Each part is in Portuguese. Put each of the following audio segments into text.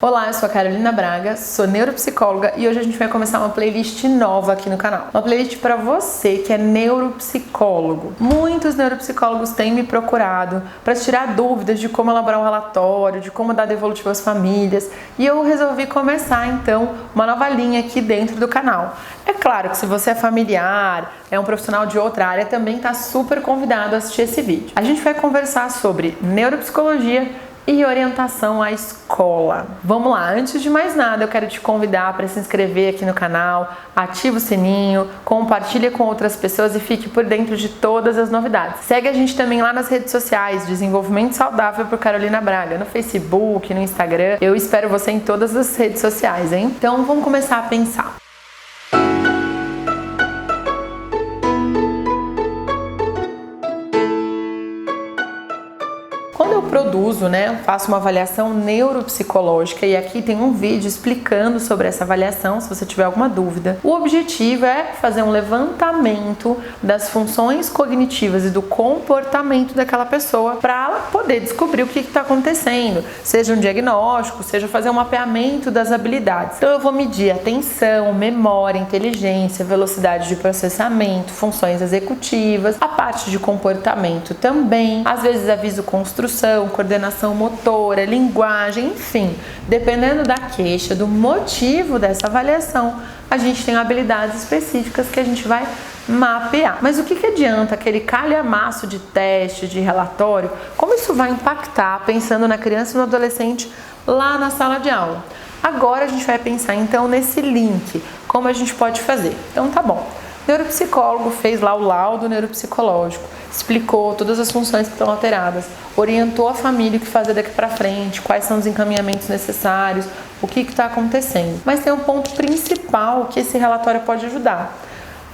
Olá, eu sou a Carolina Braga, sou neuropsicóloga e hoje a gente vai começar uma playlist nova aqui no canal. Uma playlist para você que é neuropsicólogo. Muitos neuropsicólogos têm me procurado para tirar dúvidas de como elaborar um relatório, de como dar devolutivo às famílias, e eu resolvi começar então uma nova linha aqui dentro do canal. É claro que se você é familiar, é um profissional de outra área, também está super convidado a assistir esse vídeo. A gente vai conversar sobre neuropsicologia e orientação à escola. Vamos lá, antes de mais nada eu quero te convidar para se inscrever aqui no canal, ativa o sininho, compartilha com outras pessoas e fique por dentro de todas as novidades. Segue a gente também lá nas redes sociais, Desenvolvimento Saudável por Carolina Braga, no Facebook, no Instagram. Eu espero você em todas as redes sociais, hein? Então vamos começar a pensar. Quando eu produzo, faço uma avaliação neuropsicológica e aqui tem um vídeo explicando sobre essa avaliação, se você tiver alguma dúvida. O objetivo é fazer um levantamento das funções cognitivas e do comportamento daquela pessoa para ela poder descobrir o que está acontecendo, seja um diagnóstico, seja fazer um mapeamento das habilidades. Então eu vou medir atenção, memória, inteligência, velocidade de processamento, funções executivas, a parte de comportamento também, às vezes aviso construção, coordenação motora, linguagem, enfim, dependendo da queixa, do motivo dessa avaliação, a gente tem habilidades específicas que a gente vai mapear. Mas o que adianta aquele calhamaço de teste, de relatório? Como isso vai impactar pensando na criança e no adolescente lá na sala de aula? Agora a gente vai pensar então nesse link, como a gente pode fazer. Então tá bom. O neuropsicólogo fez lá o laudo neuropsicológico, explicou todas as funções que estão alteradas, orientou a família o que fazer daqui para frente, quais são os encaminhamentos necessários, o que está acontecendo. Mas tem um ponto principal que esse relatório pode ajudar.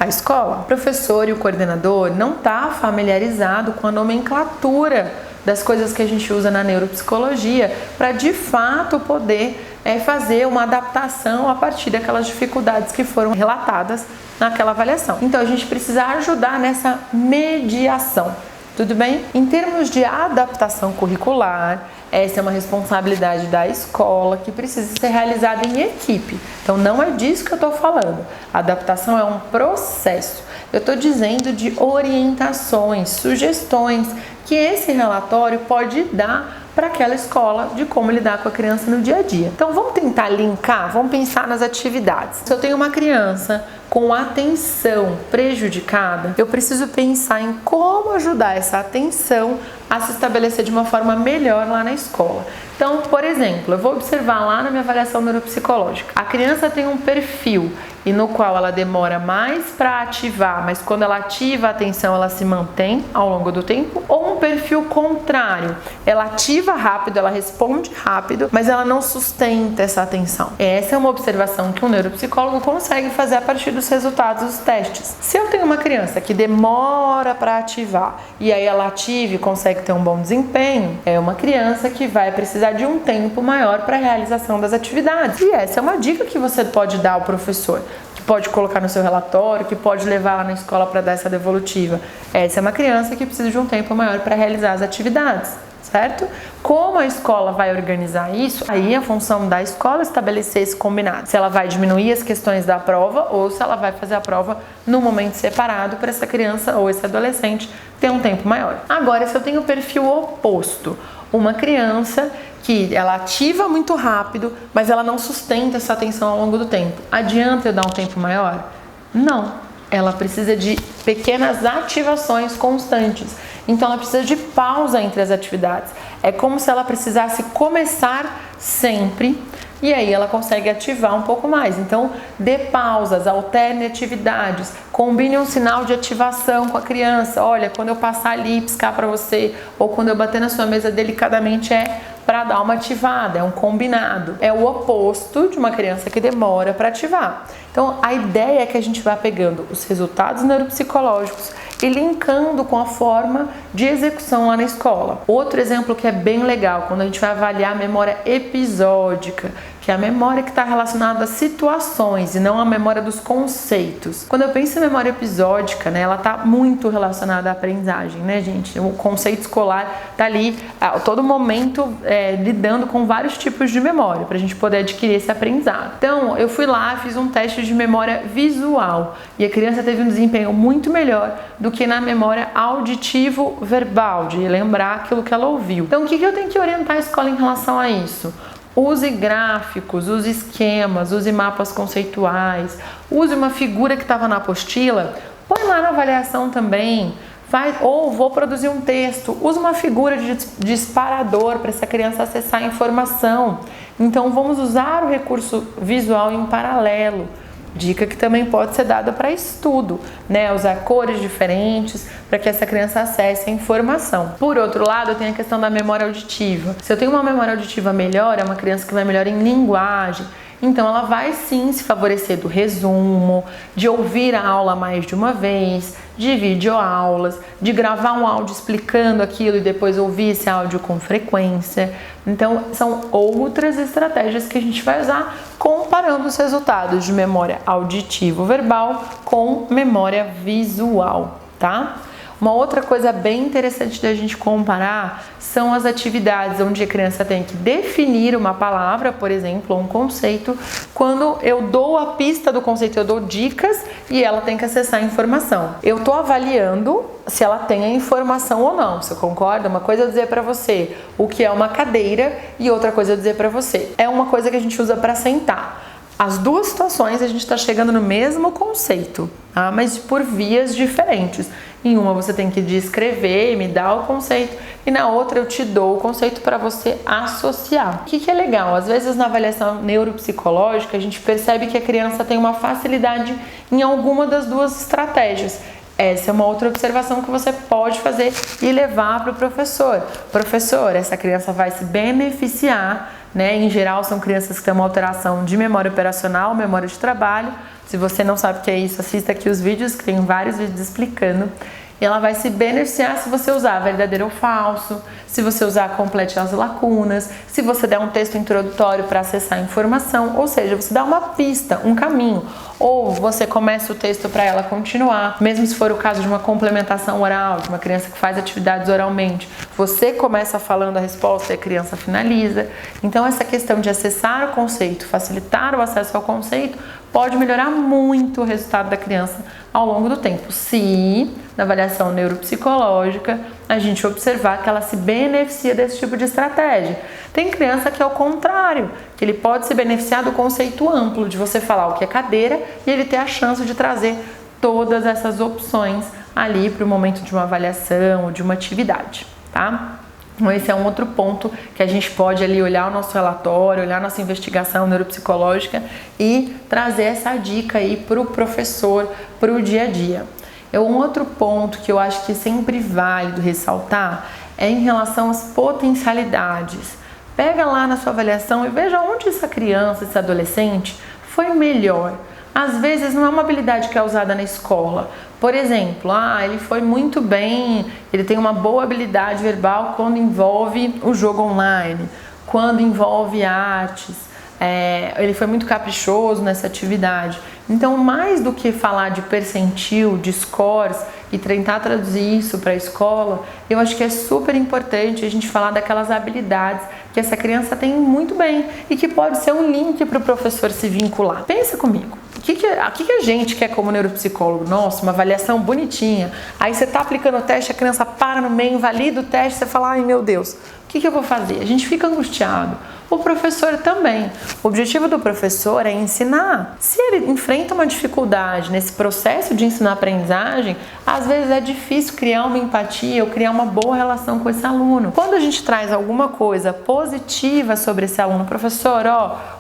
A escola, o professor e o coordenador não está familiarizado com a nomenclatura das coisas que a gente usa na neuropsicologia para de fato poder fazer uma adaptação a partir daquelas dificuldades que foram relatadas naquela avaliação. Então a gente precisa ajudar nessa mediação, tudo bem? Em termos de adaptação curricular, essa é uma responsabilidade da escola que precisa ser realizada em equipe. Então não é disso que eu estou falando. A adaptação é um processo. Eu estou dizendo de orientações, sugestões que esse relatório pode dar para aquela escola de como lidar com a criança no dia a dia. Então vamos tentar linkar, vamos pensar nas atividades. Se eu tenho uma criança com atenção prejudicada, eu preciso pensar em como ajudar essa atenção a se estabelecer de uma forma melhor lá na escola. Então, por exemplo, eu vou observar lá na minha avaliação neuropsicológica. A criança tem um perfil e no qual ela demora mais para ativar, mas quando ela ativa a atenção, ela se mantém ao longo do tempo, ou um perfil contrário. Ela ativa rápido, ela responde rápido, mas ela não sustenta essa atenção. Essa é uma observação que um neuropsicólogo consegue fazer a partir dos resultados dos testes. Se eu tenho uma criança que demora para ativar e aí ela ativa e consegue ter um bom desempenho, é uma criança que vai precisar de um tempo maior para a realização das atividades. E essa é uma dica que você pode dar ao professor, que pode colocar no seu relatório, que pode levar lá na escola para dar essa devolutiva. Essa é uma criança que precisa de um tempo maior para realizar as atividades, certo? Como a escola vai organizar isso? Aí a função da escola é estabelecer esse combinado. Se ela vai diminuir as questões da prova ou se ela vai fazer a prova num momento separado para essa criança ou esse adolescente ter um tempo maior. Agora, se eu tenho o perfil oposto, uma criança que ela ativa muito rápido, mas ela não sustenta essa atenção ao longo do tempo. Adianta eu dar um tempo maior? Não. Ela precisa de pequenas ativações constantes. Então ela precisa de pausa entre as atividades. É como se ela precisasse começar sempre e aí ela consegue ativar um pouco mais. Então dê pausas, alterne atividades, combine um sinal de ativação com a criança. Olha, quando eu passar ali e piscar para você, ou quando eu bater na sua mesa delicadamente, é para dar uma ativada, é um combinado. É o oposto de uma criança que demora para ativar. Então a ideia é que a gente vá pegando os resultados neuropsicológicos e linkando com a forma de execução lá na escola. Outro exemplo que é bem legal, quando a gente vai avaliar a memória episódica, que é a memória que está relacionada a situações e não a memória dos conceitos. Quando eu penso em memória episódica, né, ela está muito relacionada à aprendizagem, né, gente? O conceito escolar está ali a todo momento lidando com vários tipos de memória para a gente poder adquirir esse aprendizado. Então, eu fui lá, fiz um teste de memória visual e a criança teve um desempenho muito melhor do que na memória auditivo-verbal, de lembrar aquilo que ela ouviu. Então, o que eu tenho que orientar a escola em relação a isso? Use gráficos, use esquemas, use mapas conceituais, use uma figura que estava na apostila, põe lá na avaliação também, ou vou produzir um texto, use uma figura de disparador para essa criança acessar a informação. Então vamos usar o recurso visual em paralelo. Dica que também pode ser dada para estudo, né? Usar cores diferentes para que essa criança acesse a informação. Por outro lado, eu tenho a questão da memória auditiva. Se eu tenho uma memória auditiva melhor, é uma criança que vai melhor em linguagem. Então ela vai sim se favorecer do resumo, de ouvir a aula mais de uma vez, de videoaulas, de gravar um áudio explicando aquilo e depois ouvir esse áudio com frequência. Então são outras estratégias que a gente vai usar comparando os resultados de memória auditivo-verbal com memória visual, tá? Uma outra coisa bem interessante da gente comparar são as atividades onde a criança tem que definir uma palavra, por exemplo, um conceito. Quando eu dou a pista do conceito, eu dou dicas e ela tem que acessar a informação. Eu estou avaliando se ela tem a informação ou não. Você concorda? Uma coisa é eu dizer para você o que é uma cadeira e outra coisa é eu dizer para você. É uma coisa que a gente usa para sentar. As duas situações a gente está chegando no mesmo conceito, tá? Mas por vias diferentes. Em uma você tem que descrever e me dar o conceito, e na outra eu te dou o conceito para você associar. O que é legal? Às vezes na avaliação neuropsicológica a gente percebe que a criança tem uma facilidade em alguma das duas estratégias. Essa é uma outra observação que você pode fazer e levar para o professor. Professor, essa criança vai se beneficiar, né? Em geral são crianças que têm uma alteração de memória operacional, memória de trabalho. Se você não sabe o que é isso, assista aqui os vídeos, que tem vários vídeos explicando. E ela vai se beneficiar se você usar verdadeiro ou falso, se você usar complete as lacunas, se você der um texto introdutório para acessar a informação, ou seja, você dá uma pista, um caminho, ou você começa o texto para ela continuar, mesmo se for o caso de uma complementação oral, de uma criança que faz atividades oralmente, você começa falando a resposta e a criança finaliza. Então essa questão de acessar o conceito, facilitar o acesso ao conceito, pode melhorar muito o resultado da criança ao longo do tempo, se na avaliação neuropsicológica a gente observar que ela se beneficia desse tipo de estratégia. Tem criança que é o contrário, que ele pode se beneficiar do conceito amplo, de você falar o que é cadeira e ele ter a chance de trazer todas essas opções ali para o momento de uma avaliação ou de uma atividade, tá? Então esse é um outro ponto que a gente pode ali olhar o nosso relatório, olhar a nossa investigação neuropsicológica e trazer essa dica aí para o professor, para o dia a dia. Um outro ponto que eu acho que é sempre válido ressaltar é em relação às potencialidades. Pega lá na sua avaliação e veja onde essa criança, esse adolescente foi melhor. Às vezes não é uma habilidade que é usada na escola. Por exemplo, ele foi muito bem, ele tem uma boa habilidade verbal quando envolve o jogo online, quando envolve artes, ele foi muito caprichoso nessa atividade. Então, mais do que falar de percentil, de scores e tentar traduzir isso para a escola, eu acho que é super importante a gente falar daquelas habilidades que essa criança tem muito bem e que pode ser um link para o professor se vincular. Pensa comigo. O que a gente quer como neuropsicólogo? Nossa, uma avaliação bonitinha. Aí você está aplicando o teste, a criança para no meio, invalida o teste, você fala, ai meu Deus, o que eu vou fazer? A gente fica angustiado. O professor também. O objetivo do professor é ensinar. Se ele enfrenta uma dificuldade nesse processo de ensino-aprendizagem, às vezes é difícil criar uma empatia ou criar uma boa relação com esse aluno. Quando a gente traz alguma coisa positiva sobre esse aluno, professor,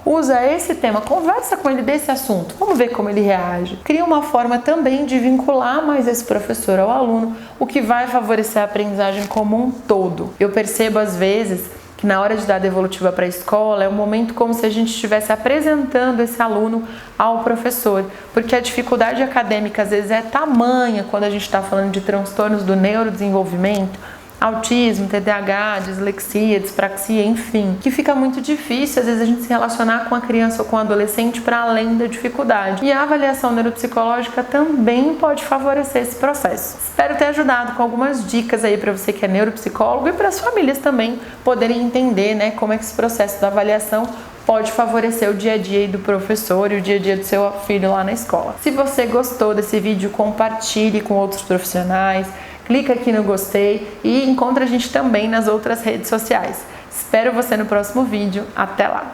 usa esse tema, conversa com ele desse assunto, vamos ver como ele reage. Cria uma forma também de vincular mais esse professor ao aluno, o que vai favorecer a aprendizagem como um todo. Eu percebo às vezes que na hora de dar a devolutiva para a escola é um momento como se a gente estivesse apresentando esse aluno ao professor, porque a dificuldade acadêmica às vezes é tamanha quando a gente está falando de transtornos do neurodesenvolvimento, autismo, TDAH, dislexia, dispraxia, enfim, que fica muito difícil às vezes a gente se relacionar com a criança ou com o adolescente para além da dificuldade. E a avaliação neuropsicológica também pode favorecer esse processo. Espero ter ajudado com algumas dicas aí para você que é neuropsicólogo e para as famílias também poderem entender, né, como é que esse processo da avaliação pode favorecer o dia a dia do professor e o dia a dia do seu filho lá na escola. Se você gostou desse vídeo, compartilhe com outros profissionais, clica aqui no gostei e encontra a gente também nas outras redes sociais. Espero você no próximo vídeo. Até lá!